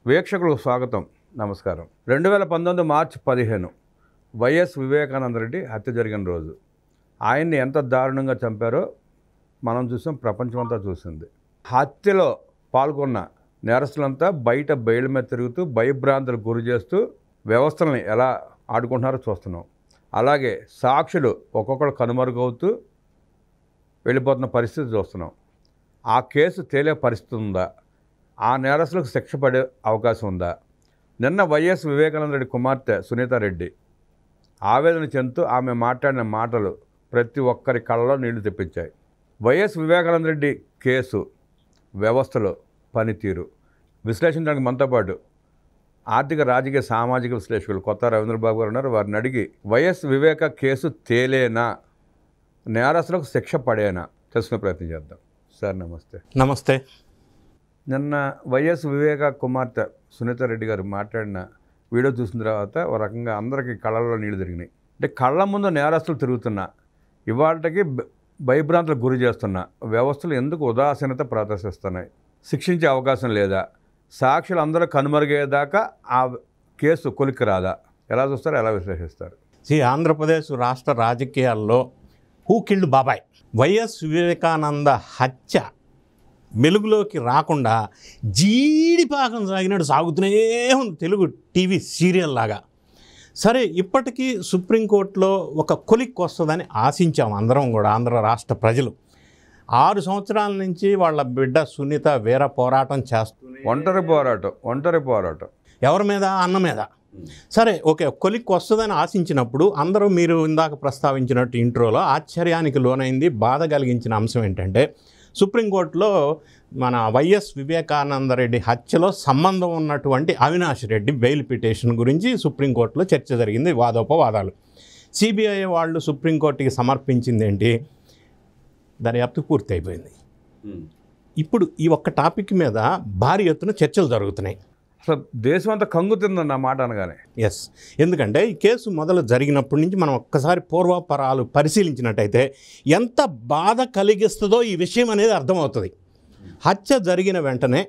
వీక్షకులకు స్వాగతం, నమస్కారం. 2019 మార్చి 15 వైఎస్ వివేకానంద రెడ్డి హత్య జరిగిన రోజు. ఆయన్ని ఎంత దారుణంగా చంపారో మనం చూసాం, ప్రపంచమంతా చూసింది. హత్యలో పాల్గొన్న నేరస్తులంతా బయట బయళ్ళ మీద తిరుగుతూ భయభ్రాంతులకు గురి చేస్తూ వ్యవస్థల్ని ఎలా ఆడుకుంటున్నారో చూస్తున్నాం. అలాగే సాక్షులు ఒక్కొక్కరు కనుమరుగవుతూ వెళ్ళిపోతున్న పరిస్థితి చూస్తున్నాం. ఆ కేసు తేలే పరిస్థితి ఉందా? ఆ నేరస్తులకు శిక్ష పడే అవకాశం ఉందా? నిన్న వైఎస్ వివేకానంద రెడ్డి కుమార్తె సునీతారెడ్డి ఆవేదన చెందుతూ ఆమె మాట్లాడిన మాటలు ప్రతి ఒక్కరి కళ్ళలో నీళ్లు తెప్పించాయి. వైఎస్ వివేకానంద రెడ్డి కేసు వ్యవస్థలో పనితీరు విశ్లేషించడానికి మనతో పాటు ఆర్థిక, రాజకీయ, సామాజిక విశ్లేషకులు కొత్త రవీంద్రబాబు గారు ఉన్నారు. వారిని అడిగి వైఎస్ వివేక కేసు తేలేనా, నేరస్తులకు శిక్ష పడేనా తెలుసుకునే ప్రయత్నం చేద్దాం. సార్ నమస్తే. నమస్తే. నిన్న వైఎస్ వివేక కుమార్తె సునీతారెడ్డి గారు మాట్లాడిన వీడియో చూసిన తర్వాత ఒక రకంగా అందరికీ కళ్ళల్లో నీళ్లు తిరిగినాయి. అంటే కళ్ళ ముందు నేరస్తులు తిరుగుతున్నా, ఇవాళకి భయభ్రాంతులకు గురి చేస్తున్న వ్యవస్థలు ఎందుకు ఉదాసీనత ప్రదర్శిస్తున్నాయి? శిక్షించే అవకాశం లేదా? సాక్షులు అందరూ కనుమరుగయ్యేదాకా ఆ కేసు కొలిక్కి రాదా? ఎలా చూస్తారు, ఎలా విశ్లేషిస్తారు? ఆంధ్రప్రదేశ్ రాష్ట్ర రాజకీయాల్లో హూ కిల్డ్ బాబాయ్ వైఎస్ వివేకానంద హత్య వెలుగులోకి రాకుండా జీడిపాకం సాగినట్టు సాగుతూనే ఉంది తెలుగు టీవీ సీరియల్ లాగా. సరే, ఇప్పటికీ సుప్రీంకోర్టులో ఒక కొలిక్ వస్తుందని ఆశించాం అందరం కూడా, ఆంధ్ర రాష్ట్ర ప్రజలు. 6 సంవత్సరాల నుంచి వాళ్ళ బిడ్డ సునీత వీర పోరాటం చేస్తుంది. ఒంటరి పోరాటం ఎవరి మీద? అన్న మీద. సరే, ఓకే, కొలిక్ వస్తుందని ఆశించినప్పుడు అందరూ మీరు ఇందాక ప్రస్తావించినట్టు ఇంట్రోలో ఆశ్చర్యానికి లోనైంది, బాధ కలిగించిన అంశం ఏంటంటే సుప్రీంకోర్టులో మన వైఎస్ వివేకానంద రెడ్డి హత్యలో సంబంధం ఉన్నటువంటి అవినాష్ రెడ్డి బెయిల్ పిటిషన్ గురించి సుప్రీంకోర్టులో చర్చ జరిగింది, వాదోపవాదాలు. సిబిఐ వాళ్ళు సుప్రీంకోర్టుకి సమర్పించింది ఏంటి? దర్యాప్తు పూర్తి అయిపోయింది. ఇప్పుడు ఈ ఒక్క టాపిక్ మీద భారీ ఎత్తున చర్చలు జరుగుతున్నాయి. అసలు దేశం అంతా కంగుతుందన్న మాట అనగానే. ఎస్, ఎందుకంటే ఈ కేసు మొదలు జరిగినప్పటి నుంచి మనం ఒక్కసారి పూర్వాపరాలు పరిశీలించినట్టయితే ఎంత బాధ కలిగిస్తుందో ఈ విషయం అనేది అర్థమవుతుంది. హత్య జరిగిన వెంటనే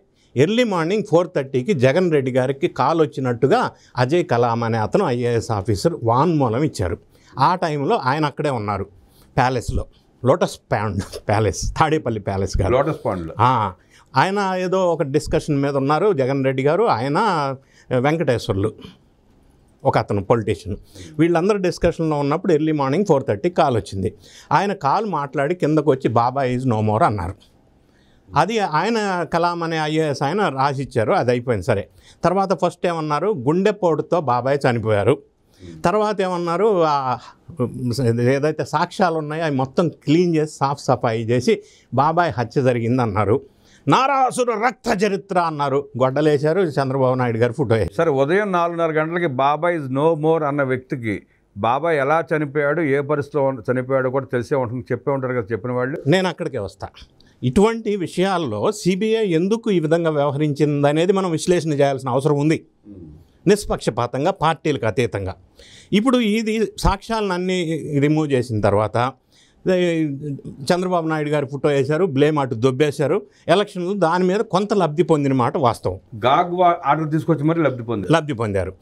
ఎర్లీ మార్నింగ్ 4:30కి జగన్ రెడ్డి గారికి కాల్ వచ్చినట్టుగా అజయ్ కలాం అనే అతను ఐఏఎస్ ఆఫీసర్ వాంగ్మూలం ఇచ్చారు. ఆ టైంలో ఆయన అక్కడే ఉన్నారు ప్యాలెస్లో, lotus pond palace, Tadepalli palace గారు, లోటస్ పాండ్లో. ఆయన ఏదో ఒక డిస్కషన్ మీద ఉన్నారు జగన్ రెడ్డి గారు, ఆయన వెంకటేశ్వర్లు ఒక అతను పొలిటీషియన్. వీళ్ళందరూ డిస్కషన్లో ఉన్నప్పుడు ఎర్లీ మార్నింగ్ 4:30కి కాల్ వచ్చింది. ఆయన కాల్ మాట్లాడి కిందకు వచ్చి బాబా ఈజ్ నో మోర్ అన్నారు. అది ఆయన కలాం అనే ఐఏఎస్ ఆయన రాసిచ్చారు, అది అయిపోయింది. సరే, తర్వాత ఫస్ట్ ఏమన్నారు, గుండెపోటుతో బాబాయ్ చనిపోయారు. తర్వాత ఏమన్నారు, ఏదైతే సాక్ష్యాలు ఉన్నాయో అవి మొత్తం క్లీన్ చేసి సాఫ్ సఫాయి చేసి బాబాయ్ హత్య జరిగిందన్నారు. నారాసుర రక్త చరిత్ర అన్నారు, గొడ్డలేశారు, చంద్రబాబు నాయుడు గారు ఫోటో వేశారు. సరే, ఉదయం 4:30 గంటలకి బాబాయ్ ఇస్ నో మోర్ అన్న వ్యక్తికి బాబాయ్ ఎలా చనిపోయాడు, ఏ పరిస్థితిలో చనిపోయాడో కూడా తెలిసే ఉంటుంది, చెప్పే ఉంటారు కదా చెప్పిన వాళ్ళు. నేను అక్కడికే వస్తా. ఇటువంటి విషయాల్లో సిబిఐ ఎందుకు ఈ విధంగా వ్యవహరించింది అనేది మనం విశ్లేషణ చేయాల్సిన అవసరం ఉంది, నిష్పక్షపాతంగా, పార్టీలకు అతీతంగా. ఇప్పుడు ఇది సాక్ష్యాలన్నీ రిమూవ్ చేసిన తర్వాత చంద్రబాబు నాయుడు గారు ఫోటో వేశారు, బ్లేమ్ అటు దొబ్బేశారు. ఎలక్షన్లు దాని మీద కొంత లబ్ధి పొందిన మాట వాస్తవం. ఆర్డర్ తీసుకొచ్చి మరి లబ్ధి పొందారు.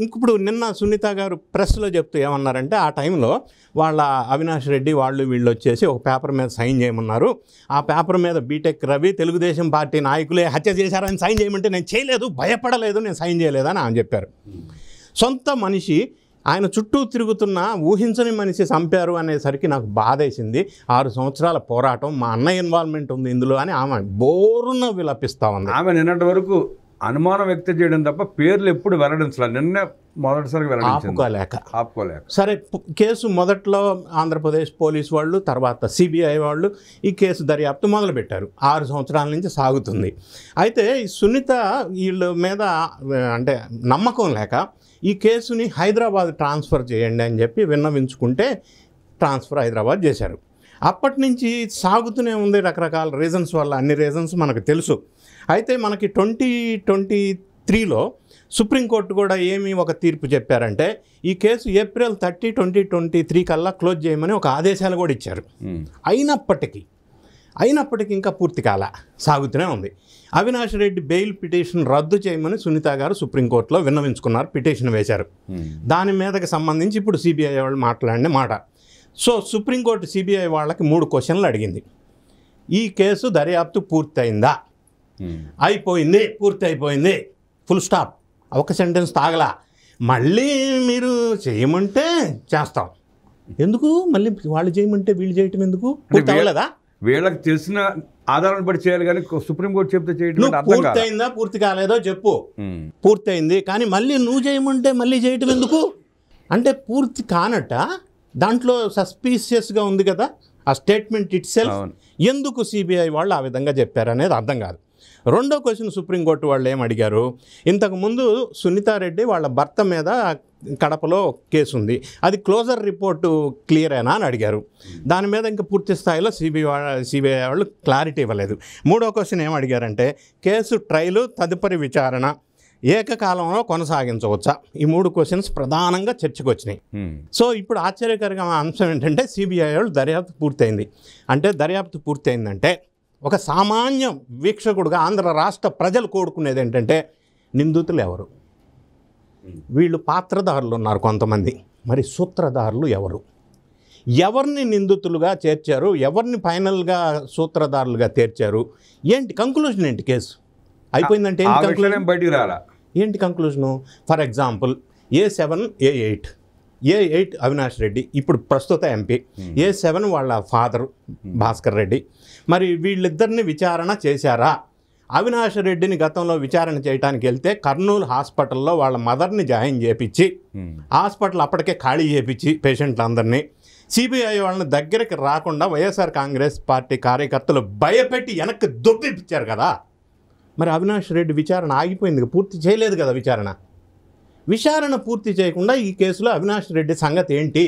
ఇప్పుడు నిన్న సునీత గారు ప్రెస్లో చెప్తూ ఏమన్నారంటే, ఆ టైంలో వాళ్ళ అవినాష్ రెడ్డి వీళ్ళు వచ్చేసి ఒక పేపర్ మీద సైన్ చేయమన్నారు. ఆ పేపర్ మీద బీటెక్ రవి తెలుగుదేశం పార్టీ నాయకులే హత్య చేశారని సైన్ చేయమంటే నేను చేయలేదు, భయపడలేదు, నేను సైన్ చేయలేదని ఆయన చెప్పారు. సొంత మనిషి ఆయన చుట్టూ తిరుగుతున్న ఊహించని మనిషి చంపారు అనేసరికి నాకు బాధేసింది. 6 సంవత్సరాల పోరాటం, మా అన్నయ్య ఇన్వాల్వ్మెంట్ ఉంది ఇందులో అని ఆమె బోరున విలపిస్తూ ఉంది. ఆమె నిన్నటి వరకు అనుమానం వ్యక్తం చేయడం తప్ప పేర్లు ఎప్పుడు వెల్లడించాలి, నిన్న మొదటిసారి ఆపుకోలేక. సరే, కేసు మొదట్లో ఆంధ్రప్రదేశ్ పోలీసు వాళ్ళు, తర్వాత సిబిఐ వాళ్ళు ఈ కేసు దర్యాప్తు మొదలుపెట్టారు. 6 సంవత్సరాల నుంచి సాగుతుంది. అయితే సునీత వీళ్ళ మీద అంటే నమ్మకం లేక ఈ కేసుని హైదరాబాద్ ట్రాన్స్ఫర్ చేయండి అని చెప్పి విన్నవించుకుంటే ట్రాన్స్ఫర్ హైదరాబాద్ చేశారు. అప్పటి నుంచి సాగుతూనే ఉంది, రకరకాల రీజన్స్ వల్ల. అన్ని రీజన్స్ మనకు తెలుసు. అయితే మనకి 2023లో సుప్రీంకోర్టు కూడా ఏమి ఒక తీర్పు చెప్పారంటే, ఈ కేసు ఏప్రిల్ 30, 2023 కల్లా క్లోజ్ చేయమని ఒక ఆదేశాలు కూడా ఇచ్చారు. అయినప్పటికీ అయినప్పటికీ ఇంకా పూర్తి కాల సాగుతూనే ఉంది. అవినాష్ రెడ్డి బెయిల్ పిటిషన్ రద్దు చేయమని సునీత గారు సుప్రీంకోర్టులో విన్నవించుకున్నారు, పిటిషన్ వేశారు. దాని మీదకి సంబంధించి ఇప్పుడు సిబిఐ వాళ్ళు మాట్లాడిన మాట. సో సుప్రీంకోర్టు సిబిఐ వాళ్ళకి 3 క్వశ్చన్లు అడిగింది. ఈ కేసు దర్యాప్తు పూర్తయిందా? అయిపోయింది, పూర్తి అయిపోయింది, ఫుల్ స్టాప్, ఒక సెంటెన్స్ తాగలా. మళ్ళీ మీరు చేయమంటే చేస్తాం, ఎందుకు మళ్ళీ వాళ్ళు చేయమంటే వీళ్ళు చేయటం ఎందుకు? పూర్తి అవ్వలేదా? వీళ్ళకి తెలిసిన ఆధారాన్ని బట్టి చేయాలి, కానీ సుప్రీంకోర్టు చెప్తే చేయడం పూర్తి అయిందా పూర్తి కాలేదో చెప్పు. పూర్తయింది, కానీ మళ్ళీ నువ్వు చేయమంటే మళ్ళీ చేయటం ఎందుకు అంటే పూర్తి కానట్ట. దాంట్లో సస్పీషియస్గా ఉంది కదా ఆ స్టేట్మెంట్ ఇట్ సెల్ఫ్. ఎందుకు సిబిఐ వాళ్ళు ఆ విధంగా చెప్పారనేది అర్థం కాదు. రెండో క్వశ్చన్ సుప్రీంకోర్టు వాళ్ళు ఏం అడిగారు, ఇంతకుముందు సునీతారెడ్డి వాళ్ళ భర్త మీద కడపలో కేసు ఉంది, అది క్లోజర్ రిపోర్టు క్లియర్ అయినా అని అడిగారు. దాని మీద ఇంకా పూర్తి స్థాయిలో సిబిఐ వాళ్ళు క్లారిటీ ఇవ్వలేదు. మూడో క్వశ్చన్ ఏం అడిగారంటే కేసు ట్రయలు తదుపరి విచారణ ఏకకాలంలో కొనసాగించవచ్చా? ఈ 3 క్వశ్చన్స్ ప్రధానంగా చర్చకు వచ్చినాయి. సో ఇప్పుడు ఆశ్చర్యకరమైన అంశం ఏంటంటే సిబిఐ వాళ్ళు దర్యాప్తు పూర్తయింది అంటే, దర్యాప్తు పూర్తయిందంటే ఒక సామాన్య వీక్షకుడుగా ఆంధ్ర రాష్ట్ర ప్రజలు కోరుకునేది ఏంటంటే నిందితులు ఎవరు? వీళ్ళు పాత్రధారులు ఉన్నారు కొంతమంది, మరి సూత్రధారులు ఎవరు? ఎవరిని నిందితులుగా చేర్చారు, ఎవరిని ఫైనల్గా సూత్రధారులుగా చేర్చారు, ఏంటి కంక్లూజన్? ఏంటి కేసు అయిపోయిందంటే ఏంటి కంక్లూజన్? బయటికి రాలా. ఏంటి conclusion? For example A7 A8 Avinash Reddy ఇప్పుడు ప్రస్తుత ఎంపీ, A7 వాళ్ళ ఫాదరు భాస్కర్ రెడ్డి. మరి వీళ్ళిద్దరిని విచారణ చేశారా? అవినాష్ రెడ్డిని గతంలో విచారణ చేయడానికి వెళ్తే కర్నూలు హాస్పిటల్లో వాళ్ళ మదర్ని జాయిన్ చేయించి హాస్పిటల్ అప్పటికే ఖాళీ చేయించి పేషెంట్లందరినీ సిబిఐ వాళ్ళని దగ్గరికి రాకుండా వైఎస్ఆర్ కాంగ్రెస్ పార్టీ కార్యకర్తలు భయపెట్టి వెనక్కి దొబ్బిపించారు కదా. మరి అవినాష్ రెడ్డి విచారణ ఆగిపోయింది, పూర్తి చేయలేదు కదా విచారణ పూర్తి చేయకుండా ఈ కేసులో అవినాష్ రెడ్డి సంగతి ఏంటి?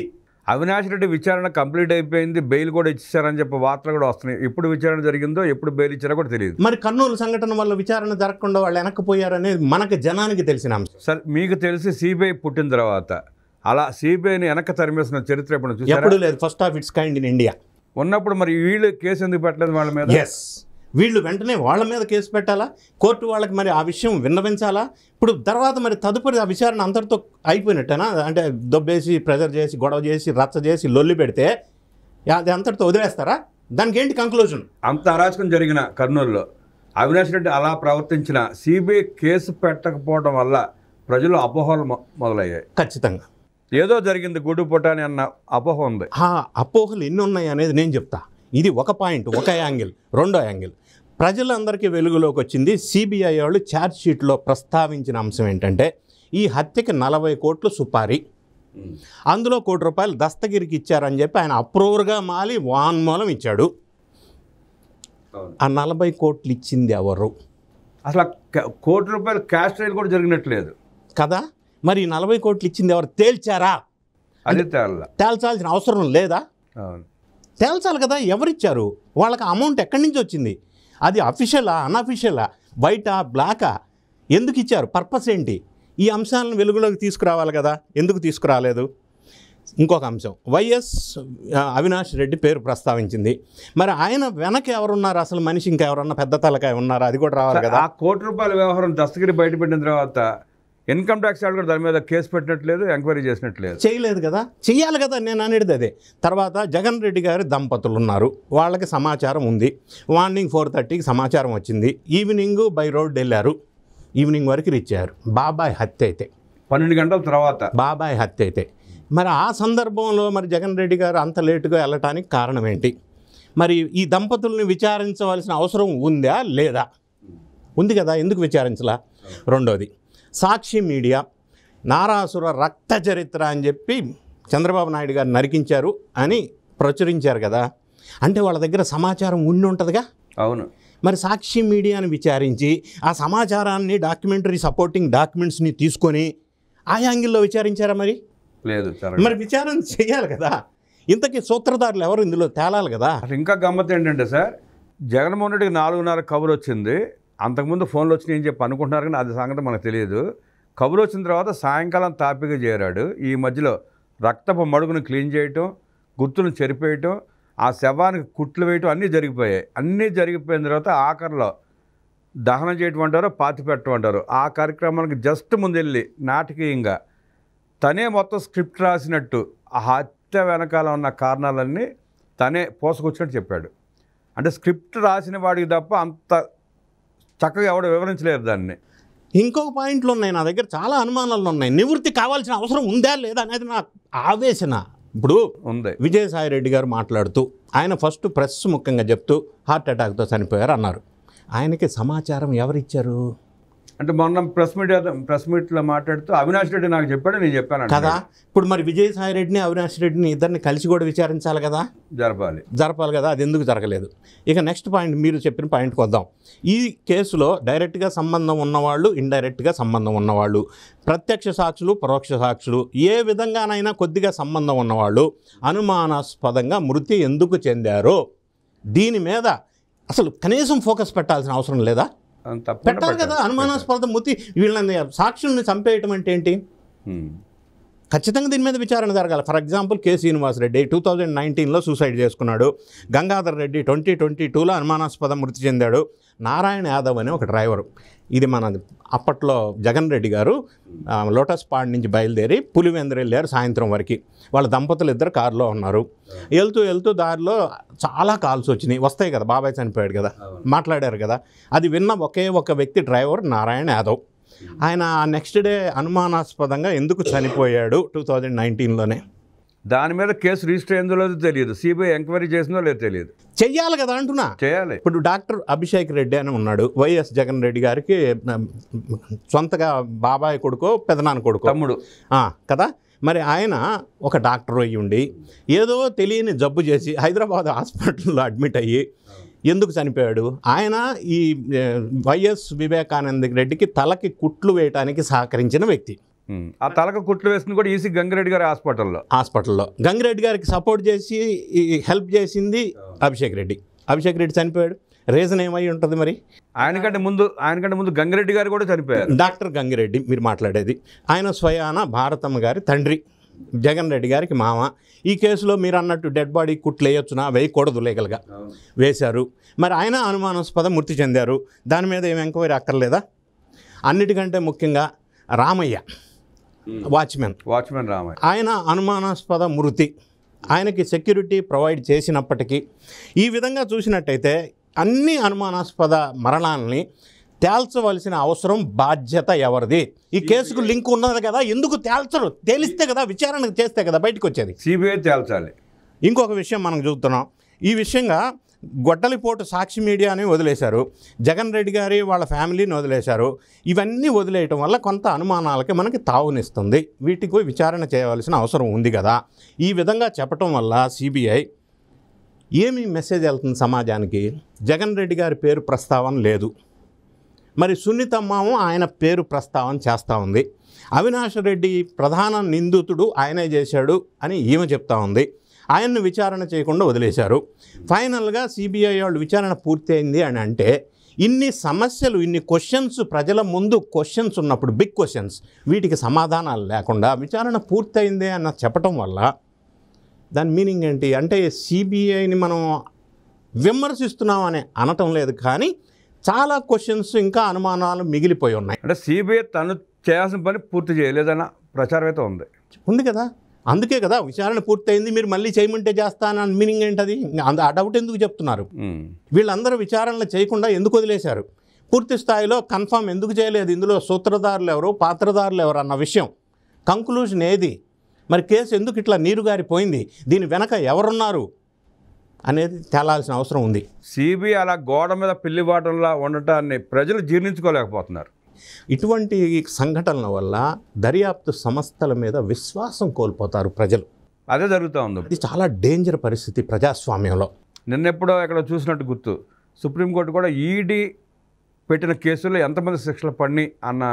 అవినాష్ రెడ్డి విచారణ కంప్లీట్ అయిపోయింది, బెయిల్ కూడా ఇచ్చారని చెప్పి వార్తలు కూడా వస్తున్నాయి. ఎప్పుడు విచారణ జరిగిందో, ఎప్పుడు బెయిల్ ఇచ్చారో కూడా తెలియదు. మరి కర్నూలు సంఘటన వల్ల విచారణ జరగకుండా వాళ్ళు వెనక్కిపోయారనేది మనకు జనానికి తెలిసిన అంశం. సార్ మీకు తెలిసి సిబిఐ పుట్టిన తర్వాత అలా సిబిఐని వెనక్కి తరిమేసిన చరిత్ర ఎప్పుడు చూసారా? ఎప్పుడు లేదు, first of it's kind in India. ఉన్నప్పుడు మరి వీళ్ళు కేసు ఎందుకు పెట్టలేదు వాళ్ళ మీద? ఎస్, వీళ్ళు వెంటనే వాళ్ళ మీద కేసు పెట్టాలా, కోర్టు వాళ్ళకి మరి ఆ విషయం విన్నవించాలా. ఇప్పుడు తర్వాత మరి తదుపరి ఆ విచారణ అంతటితో అయిపోయినట్టేనా? అంటే దొబ్బేసి ప్రెజర్ చేసి గొడవ చేసి రచ్చ చేసి లొల్లి పెడితే అది అంతటితో వదిలేస్తారా? దానికి ఏంటి కంక్లూజన్? అంత అరాచకం జరిగిన కర్నూలులో అవినాష్ రెడ్డి అలా ప్రవర్తించిన సిబిఐ కేసు పెట్టకపోవడం వల్ల ప్రజలు అపోహలు మొదలయ్యాయి. ఖచ్చితంగా ఏదో జరిగింది గుడ్డు పుట్టాని అన్న అపోహ ఉంది. ఆ అపోహలు ఎన్ని ఉన్నాయి అనేది నేను చెప్తా. ఇది ఒక పాయింట్, ఒక యాంగిల్. రెండో యాంగిల్ ప్రజలందరికీ వెలుగులోకి వచ్చింది. సిబిఐ వాళ్ళు ఛార్జ్ షీట్లో ప్రస్తావించిన అంశం ఏంటంటే ఈ హత్యకి 40 కోట్లు సుపారీ, అందులో ₹1 కోటి దస్తగిరికి ఇచ్చారని చెప్పి ఆయన అప్రూవర్గా మాలి వాన్మూలం ఇచ్చాడు. ఆ 40 కోట్లు ఇచ్చింది ఎవరు? అసలు ₹1 కోటి క్యాష్ ట్రయల్ కూడా జరిగినట్లేదు కదా. మరి 40 కోట్లు ఇచ్చింది ఎవరు తేల్చారా? అదే తేల్చాల్సిన అవసరం లేదా? తేల్చాలి కదా. ఎవరిచ్చారు, వాళ్ళకి అమౌంట్ ఎక్కడి నుంచి వచ్చింది, అది అఫీషియలా అన్అఫీషియలా, వైటా బ్లాకా, ఎందుకు ఇచ్చారు, పర్పస్ ఏంటి? ఈ అంశాలను వెలుగులోకి తీసుకురావాలి కదా. ఎందుకు తీసుకురాలేదు? ఇంకొక అంశం, వైఎస్ అవినాష్ రెడ్డి పేరు ప్రస్తావించింది. మరి ఆయన వెనక ఎవరున్నారు? అసలు మనిషి ఇంకా ఎవరన్నా పెద్ద తలకాయ ఉన్నారా? అది కూడా రావాలి కదా. ఆ ₹1 కోటి వ్యవహారం దస్తగిరి బయటపెట్టిన తర్వాత ఇన్కమ్ ట్యాక్స్ వాళ్ళు కూడా దాని మీద కేసు పెట్టినట్లేదు, ఎంక్వైరీ చేసినట్లేదు, చేయలేదు కదా. చెయ్యాలి కదా. నేను అనేది అదే. తర్వాత జగన్ రెడ్డి గారి దంపతులు ఉన్నారు, వాళ్ళకి సమాచారం ఉంది. మార్నింగ్ 4:30కి సమాచారం వచ్చింది, ఈవినింగ్ బై రోడ్ వెళ్ళారు, ఈవినింగ్ వరకు రీచ్ అయ్యారు. బాబాయ్ హత్య అయితే 12 గంటల తర్వాత బాబాయ్ హత్య అయితే మరి ఆ సందర్భంలో మరి జగన్ రెడ్డి గారు అంత లేటుగా వెళ్ళటానికి కారణం ఏంటి? మరి ఈ దంపతుల్ని విచారించవలసిన అవసరం ఉందా లేదా? ఉంది కదా, ఎందుకు విచారించలా? రెండోది, సాక్షి మీడియా నారాసుర రక్త చరిత్ర అని చెప్పి చంద్రబాబు నాయుడు గారు నరికించారు అని ప్రచురించారు కదా. అంటే వాళ్ళ దగ్గర సమాచారం ఉండి ఉంటుందిగా. అవును. మరి సాక్షి మీడియాని విచారించి ఆ సమాచారాన్ని డాక్యుమెంటరీ సపోర్టింగ్ డాక్యుమెంట్స్ని తీసుకొని ఆ యాంగిల్లో విచారించారా? మరి లేదు. మరి విచారణ చేయాలి కదా. ఇంతకీ సూత్రధారులు ఎవరు ఇందులో తేలాలి కదా. ఇంకా గమ్మత్ ఏంటంటే సార్, జగన్మోహన్ రెడ్డికి 4:30 కబురు వచ్చింది. అంతకుముందు ఫోన్లు వచ్చినాయి అని చెప్పి అనుకుంటున్నారు, కానీ అది సంగతి మనకు తెలియదు. కబురు వచ్చిన తర్వాత సాయంకాలం తాపిగా చేరాడు. ఈ మధ్యలో రక్తపు మడుగును క్లీన్ చేయటం, గుర్తులను చెరిపేయటం, ఆ శవానికి కుట్లు వేయటం అన్నీ జరిగిపోయాయి. అన్నీ జరిగిపోయిన తర్వాత ఆఖరిలో దహనం చేయటం అంటారో పాతి పెట్టడం అంటారు. ఆ కార్యక్రమానికి జస్ట్ ముందెళ్ళి నాటకీయంగా తనే మొత్తం స్క్రిప్ట్ రాసినట్టు ఆ హత్య వెనకాల ఉన్న కారణాలన్నీ తనే పోసుకొచ్చినట్టు చెప్పాడు. అంటే స్క్రిప్ట్ రాసిన వాడికి తప్ప అంత చక్కగా ఎవడో వివరించలేరు దాన్ని. ఇంకొక పాయింట్లు ఉన్నాయి నా దగ్గర, చాలా అనుమానాలు ఉన్నాయి. నివృత్తి కావాల్సిన అవసరం ఉందా లేదా అనేది నా ఆవేశన. ఇప్పుడు ఉంది. విజయసాయి రెడ్డి గారు మాట్లాడుతూ ఆయన ఫస్ట్ ప్రెస్ ముఖ్యంగా చెప్తూ హార్ట్ అటాక్తో చనిపోయారు అన్నారు. ఆయనకి సమాచారం ఎవరిచ్చారు? అంటే మొన్న ప్రెస్ మీట్లో మాట్లాడుతూ అవినాష్ రెడ్డి నాకు చెప్పాడు, నేను చెప్పాను కదా. ఇప్పుడు మరి విజయసాయి రెడ్డిని అవినాష్ రెడ్డిని ఇద్దరిని కలిసి కూడా విచారించాలి కదా, జరపాలి కదా. అది ఎందుకు జరగలేదు? ఇక నెక్స్ట్ పాయింట్, మీరు చెప్పిన పాయింట్కి వద్దాం. ఈ కేసులో డైరెక్ట్గా సంబంధం ఉన్నవాళ్ళు, ఇండైరెక్ట్గా సంబంధం ఉన్నవాళ్ళు, ప్రత్యక్ష సాక్షులు, పరోక్ష సాక్షులు, ఏ విధంగానైనా కొద్దిగా సంబంధం ఉన్నవాళ్ళు అనుమానాస్పదంగా మృతి ఎందుకు చెందారో దీని మీద అసలు కనీసం ఫోకస్ పెట్టాల్సిన అవసరం లేదా? పెట్టాలి కదా. అనుమానాస్పద మృతి, వీళ్ళని సాక్షుల్ని చంపేయటం అంటే ఏంటి? ఖచ్చితంగా దీని మీద విచారణ జరగాలి. ఫర్ ఎగ్జాంపుల్ కె శ్రీనివాసరెడ్డి 2019లో సూసైడ్ చేసుకున్నాడు. గంగాధర్ రెడ్డి 2022లో అనుమానాస్పద మృతి చెందాడు. నారాయణ యాదవ్ అనే ఒక డ్రైవరు, ఇది మన అప్పట్లో జగన్ రెడ్డి గారు లోటస్ పాండ్ నుంచి బయలుదేరి పులివెందులు వెళ్ళారు సాయంత్రం వరకు. వాళ్ళ దంపతులు ఇద్దరు కారులో ఉన్నారు. వెళ్తూ దారిలో చాలా కాల్స్ వచ్చినాయి, వస్తాయి కదా, బాబాయ్ చనిపోయాడు కదా, మాట్లాడారు కదా. అది విన్న ఒకే ఒక వ్యక్తి డ్రైవర్ నారాయణ యాదవ్. ఆయన నెక్స్ట్ డే అనుమానాస్పదంగా ఎందుకు చనిపోయాడు 2019లోనే. దాని మీద కేసు రిజిస్టర్ అయిందో తెలియదు, సిబిఐ ఎంక్వైరీ చేసిందో లేదో తెలియదు. చెయ్యాలి కదా అంటున్నా, చేయాలి. ఇప్పుడు డాక్టర్ అభిషేక్ రెడ్డి అని ఉన్నాడు, వైఎస్ జగన్ రెడ్డి గారికి సొంతగా బాబాయ్ కొడుకో పెదనాన్న కొడుకో తమ్ముడు కదా. మరి ఆయన ఒక డాక్టర్ అయ్యి ఉండి ఏదో తెలియని జబ్బు చేసి హైదరాబాద్ హాస్పిటల్లో అడ్మిట్ అయ్యి ఎందుకు చనిపోయాడు? ఆయన ఈ వైఎస్ వివేకానంద రెడ్డికి తలకి కుట్లు వేయడానికి సహకరించిన వ్యక్తి. ఆ తలకు కుట్లు వేసింది కూడా ఈసీ గంగిరెడ్డి గారి హాస్పిటల్లో గంగిరెడ్డి గారికి సపోర్ట్ చేసి హెల్ప్ చేసింది అభిషేక్ రెడ్డి చనిపోయాడు. రీజన్ ఏమై ఉంటుంది మరి? ఆయనకంటే ముందు గంగిరెడ్డి గారు కూడా చనిపోయారు. డాక్టర్ గంగిరెడ్డి మీరు మాట్లాడేది, ఆయన స్వయాన భారతమ్మ గారి తండ్రి, జగన్ రెడ్డి గారికి మామ. ఈ కేసులో మీరు అన్నట్టు డెడ్ బాడీ కుట్లు వేయొచ్చునా? వేయకూడదు, లీగల్గా వేశారు. మరి ఆయన అనుమానాస్పద మృతి చెందారు, దాని మీద ఏం ఎంక్వైరీ అక్కర్లేదా? అన్నిటికంటే ముఖ్యంగా రామయ్య వాచ్మెన్ రామయ్య, ఆయన అనుమానాస్పద మృతి. ఆయనకి సెక్యూరిటీ ప్రొవైడ్ చేసినప్పటికీ ఈ విధంగా చూసినట్టయితే అన్ని అనుమానాస్పద మరణాలని తేల్చవలసిన అవసరం, బాధ్యత ఎవరిది? ఈ కేసుకు లింక్ ఉన్నది కదా, ఎందుకు తేల్చరు? తేలిస్తే కదా, విచారణ చేస్తే కదా బయటకు వచ్చేది. సిబిఐ తేల్చాలి. ఇంకొక విషయం మనం చూస్తున్నాం, ఈ విషయంగా గొడ్డలిపోటు సాక్షి మీడియాని వదిలేశారు, జగన్ రెడ్డి గారి వాళ్ళ ఫ్యామిలీని వదిలేశారు. ఇవన్నీ వదిలేయటం వల్ల కొంత అనుమానాలకి మనకి తావునిస్తుంది. వీటికి విచారణ చేయవలసిన అవసరం ఉంది కదా. ఈ విధంగా చెప్పటం వల్ల సిబిఐ ఏమి మెసేజ్ వెళ్తుంది సమాజానికి? జగన్ రెడ్డి గారి పేరు ప్రస్తావన లేదు, మరి సునీతమ్మాము ఆయన పేరు ప్రస్తావన చేస్తూ ఉంది. అవినాష్ రెడ్డి ప్రధాన నిందితుడు ఆయనే చేశాడు అని ఈమె చెప్తా ఉంది. ఆయన్ను విచారణ చేయకుండా వదిలేశారు. ఫైనల్గా సిబిఐ వాళ్ళు విచారణ పూర్తయింది అని అంటే ఇన్ని సమస్యలు, ఇన్ని క్వశ్చన్స్ ప్రజల ముందు క్వశ్చన్స్ ఉన్నప్పుడు, బిగ్ క్వశ్చన్స్, వీటికి సమాధానాలు లేకుండా విచారణ పూర్తయిందే అన్న చెప్పటం వల్ల దాని మీనింగ్ ఏంటి? అంటే సిబిఐని మనం విమర్శిస్తున్నామని అనటం లేదు, కానీ చాలా క్వశ్చన్స్ ఇంకా అనుమానాలు మిగిలిపోయి ఉన్నాయి. అంటే సిబిఐ తను చేయాల్సిన పని పూర్తి చేయలేదన్న ప్రచారం అయితే ఉంది కదా. అందుకే కదా విచారణ పూర్తయింది, మీరు మళ్ళీ చేయమంటే చేస్తానని మీనింగ్ ఏంటది? ఆ డౌట్ ఎందుకు చెప్తున్నారు? వీళ్ళందరూ విచారణలు చేయకుండా ఎందుకు వదిలేశారు? పూర్తి స్థాయిలో కన్ఫర్మ్ ఎందుకు చేయలేదు? ఇందులో సూత్రధారులు ఎవరు, పాత్రధారులు ఎవరు అన్న విషయం, కంక్లూజన్ ఏది? మరి కేసు ఎందుకు ఇట్లా నీరుగారిపోయింది? దీని వెనక ఎవరున్నారు అనేది తేలాల్సిన అవసరం ఉంది. సిబిఐ అలా గోడ మీద పిల్లిబాటంలా ఉండటాన్ని ప్రజలు జీర్ణించుకోలేకపోతున్నారు. ఇటువంటి సంఘటనల వల్ల దర్యాప్తు సంస్థల మీద విశ్వాసం కోల్పోతారు ప్రజలు. అదే జరుగుతూ ఉంది. ఇది చాలా డేంజర్ పరిస్థితి ప్రజాస్వామ్యంలో. నిన్నెప్పుడో ఎక్కడ చూసినట్టు గుర్తు, సుప్రీంకోర్టు కూడా ఈడీ పెట్టిన కేసుల్లో ఎంతమంది శిక్షలు పడినాయి అన్న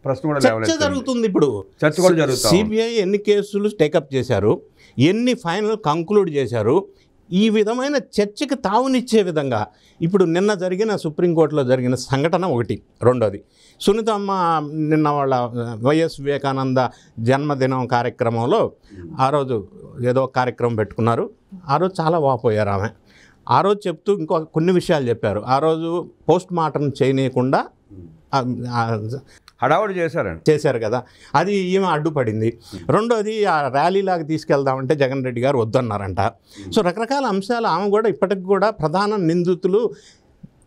ప్రశ్న కూడా చర్చ జరుగుతుంది. ఇప్పుడు చర్చ కూడా జరుగుతుంది. సిబిఐ ఎన్ని కేసులు టేకప్ చేశారు, ఎన్ని ఫైనల్ కంక్లూడ్ చేశారు, ఈ విధమైన చర్చకి తావునిచ్చే విధంగా ఇప్పుడు నిన్న జరిగిన సుప్రీంకోర్టులో జరిగిన సంఘటన ఒకటి. రెండోది, సునీతమ్మ నిన్న వాళ్ళ వైఎస్ వివేకానంద జన్మదినం కార్యక్రమంలో ఆ రోజు ఏదో కార్యక్రమం పెట్టుకున్నారు. ఆ రోజు చాలా వాపోయారు ఆమె. ఆ రోజు చెప్తూ ఇంకో కొన్ని విషయాలు చెప్పారు. ఆ రోజు పోస్ట్ మార్టం చేయనీయకుండా హడావుడి చేశారు కదా, అది ఈమె అడ్డుపడింది. రెండోది, ఆ ర్యాలీలాగా తీసుకెళ్దామంటే జగన్ రెడ్డి గారు వద్దన్నారంట. సో రకరకాల అంశాలు ఆమె కూడా ఇప్పటికి కూడా ప్రధాన నిందితులు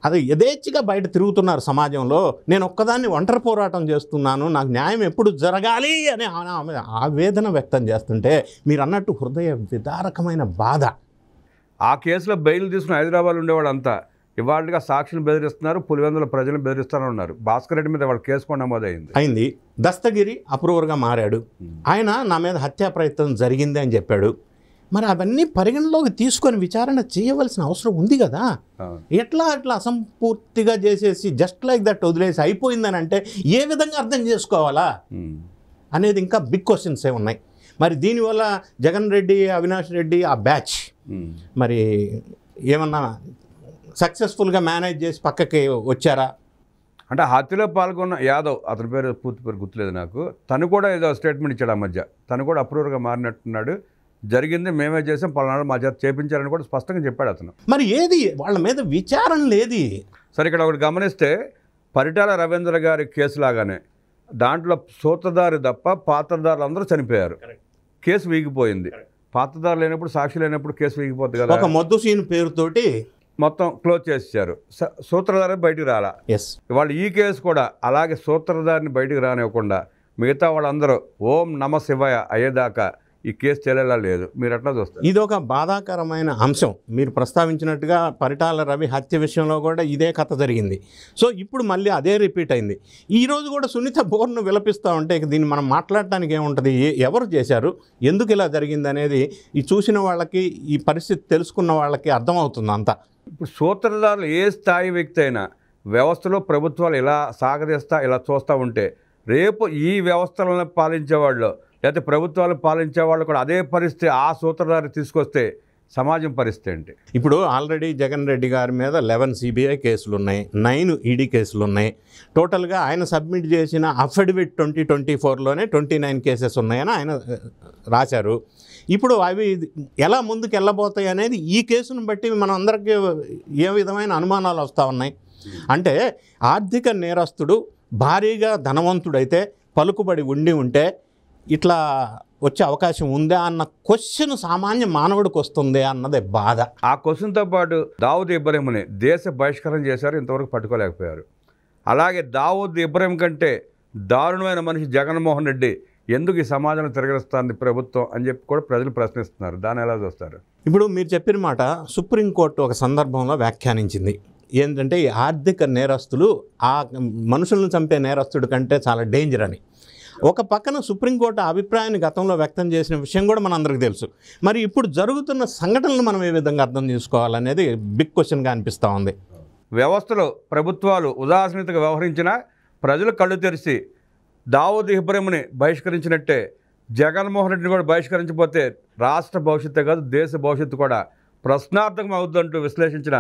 అది యథేచ్ఛగా బయట తిరుగుతున్నారు సమాజంలో. నేను ఒక్కదాన్ని ఒంటరి పోరాటం చేస్తున్నాను, నాకు న్యాయం ఎప్పుడు జరగాలి అని ఆమె ఆవేదన వ్యక్తం చేస్తుంటే మీరు అన్నట్టు హృదయ విదారకమైన బాధ. ఆ కేసులో బెయిల్ తీసుకుని హైదరాబాద్ ఉండేవాళ్ళు అంతా ఇవాళగా సాక్షులు బెదిరిస్తున్నారు, పులివెందుల ప్రజలను బెదిరిస్తారన్నారు. భాస్కర్ రెడ్డి మీద వాళ్ళ కేసు కూడా నమోదైంది. దస్తగిరి అప్రూవర్గా మారాడు. ఆయన నా మీద హత్యా ప్రయత్నం జరిగింది అని చెప్పాడు. మరి అవన్నీ పరిగణలోకి తీసుకొని విచారణ చేయవలసిన అవసరం ఉంది కదా. ఎట్లా అసంపూర్తిగా చేసేసి జస్ట్ లైక్ దట్ వదిలేసి అయిపోయిందని అంటే ఏ విధంగా అర్థం చేసుకోవాలా అనేది ఇంకా బిగ్ క్వశ్చన్సే ఉన్నాయి. మరి దీనివల్ల జగన్ రెడ్డి, అవినాష్ రెడ్డి ఆ బ్యాచ్ మరి ఏమన్నా సక్సెస్ఫుల్గా మేనేజ్ చేసి పక్కకి వచ్చారా? అంటే హత్యలో పాల్గొన్న యాదవ్, అతని పూర్తి పేరు గుర్తులేదు నాకు, తను కూడా ఏదో స్టేట్మెంట్ ఇచ్చాడు. ఆ మధ్య తను కూడా అప్రూవర్గా మారినట్టున్నాడు. జరిగింది మేమే చేసాం, పలానాడు మా చేత చేపించారని కూడా స్పష్టంగా చెప్పాడు అతను. మరి ఏది వాళ్ళ మీద విచారణ లేది. సరే, ఇక్కడ ఒకటి గమనిస్తే పరిటాల రవీంద్ర గారి కేసు లాగానే దాంట్లో సూత్రధారి తప్ప పాత్రధారులు అందరూ చనిపోయారు. కేసు వీగిపోయింది. పాత్రధారు లేనప్పుడు, సాక్షి లేనప్పుడు కేసు వీగిపోద్ది కదా. ఒక మొద్దు సీన్ పేరుతోటి మొత్తం క్లోజ్ చేసేసారు. సూత్రధారి బయటికి రాలా. ఇవాళ ఈ కేసు కూడా అలాగే సూత్రధారిని బయటికి రానివ్వకుండా మిగతా వాళ్ళందరూ ఓం నమ శివాయ అయ్యేదాకా ఈ కేసు చెల్లేలా లేదు. మీరు ఎట్లా చూస్తారు? ఇది ఒక బాధాకరమైన అంశం. మీరు ప్రస్తావించినట్టుగా పరిటాల రవి హత్య విషయంలో కూడా ఇదే కథ జరిగింది. సో ఇప్పుడు మళ్ళీ అదే రిపీట్ అయింది. ఈరోజు కూడా సునీత బోర్ను విలపిస్తూ ఉంటే దీన్ని మనం మాట్లాడటానికి ఏముంటుంది? ఎవరు చేశారు, ఎందుకు ఇలా జరిగింది అనేది ఈ చూసిన వాళ్ళకి, ఈ పరిస్థితి తెలుసుకున్న వాళ్ళకి అర్థమవుతుంది అంతా. ఇప్పుడు సూత్రధారులు ఏ స్థాయి వ్యక్తి అయినా వ్యవస్థలో ప్రభుత్వాలు ఇలా సాగదీస్తా, ఇలా చూస్తూ ఉంటే రేపు ఈ వ్యవస్థలను పాలించేవాళ్ళు లేకపోతే ప్రభుత్వాలు పాలించే వాళ్ళు కూడా అదే పరిస్థితి ఆ సూత్రధారి తీసుకొస్తే సమాజం పరిస్థితి ఏంటి? ఇప్పుడు ఆల్రెడీ జగన్ రెడ్డి గారి మీద 11 సిబిఐ కేసులు ఉన్నాయి, 9 ఈడీ కేసులు ఉన్నాయి. టోటల్గా ఆయన సబ్మిట్ చేసిన అఫిడవిట్ 2024లోనే 29 కేసెస్ ఉన్నాయని ఆయన రాశారు. ఇప్పుడు అవి ఎలా ముందుకు వెళ్ళబోతాయి అనేది ఈ కేసును బట్టి మనం అందరికీ ఏ విధమైన అనుమానాలు వస్తూ ఉన్నాయి. అంటే ఆర్థిక నేరస్తుడు భారీగా ధనవంతుడైతే, పలుకుబడి ఉంటే ఇట్లా వచ్చే అవకాశం ఉందా అన్న క్వశ్చన్ సామాన్య మానవుడికి వస్తుంది అన్నదే బాధ. ఆ క్వశ్చన్తో పాటు దావూద్ ఇబ్రహీంని దేశ బహిష్కరణ చేశారు, ఇంతవరకు పట్టుకోలేకపోయారు. అలాగే దావూద్ ఇబ్రహీం కంటే దారుణమైన మనిషి జగన్మోహన్ రెడ్డి ఎందుకు ఈ సమాజంలో తిరగరుస్తుంది ప్రభుత్వం అని చెప్పి కూడా ప్రజలు ప్రశ్నిస్తున్నారు. దాన్ని ఎలా చూస్తారు? ఇప్పుడు మీరు చెప్పిన మాట సుప్రీంకోర్టు ఒక సందర్భంలో వ్యాఖ్యానించింది. ఏంటంటే ఈ ఆర్థిక నేరస్తులు ఆ మనుషులను చంపే నేరస్తుడి కంటే చాలా డేంజర్ అని. ఒక పక్కన సుప్రీంకోర్టు అభిప్రాయాన్ని గతంలో వ్యక్తం చేసిన విషయం కూడా మన అందరికీ తెలుసు. మరి ఇప్పుడు జరుగుతున్న సంఘటనలు మనం ఏ విధంగా అర్థం చేసుకోవాలనేది బిగ్ క్వశ్చన్గా అనిపిస్తూ ఉంది. వ్యవస్థలో ప్రభుత్వాలు ఉదాసీనతగా వ్యవహరించినా ప్రజలు కళ్ళు తెరిచి దావూద్ ఇబ్రహీంని బహిష్కరించినట్టే జగన్మోహన్ రెడ్డిని కూడా బహిష్కరించకపోతే రాష్ట్ర భవిష్యత్తు కాదు దేశ భవిష్యత్తు కూడా ప్రశ్నార్థకం అవుద్దంటూ విశ్లేషించిన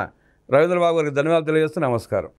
రవీంద్రబాబు గారికి ధన్యవాదాలు తెలియజేస్తూ నమస్కారం.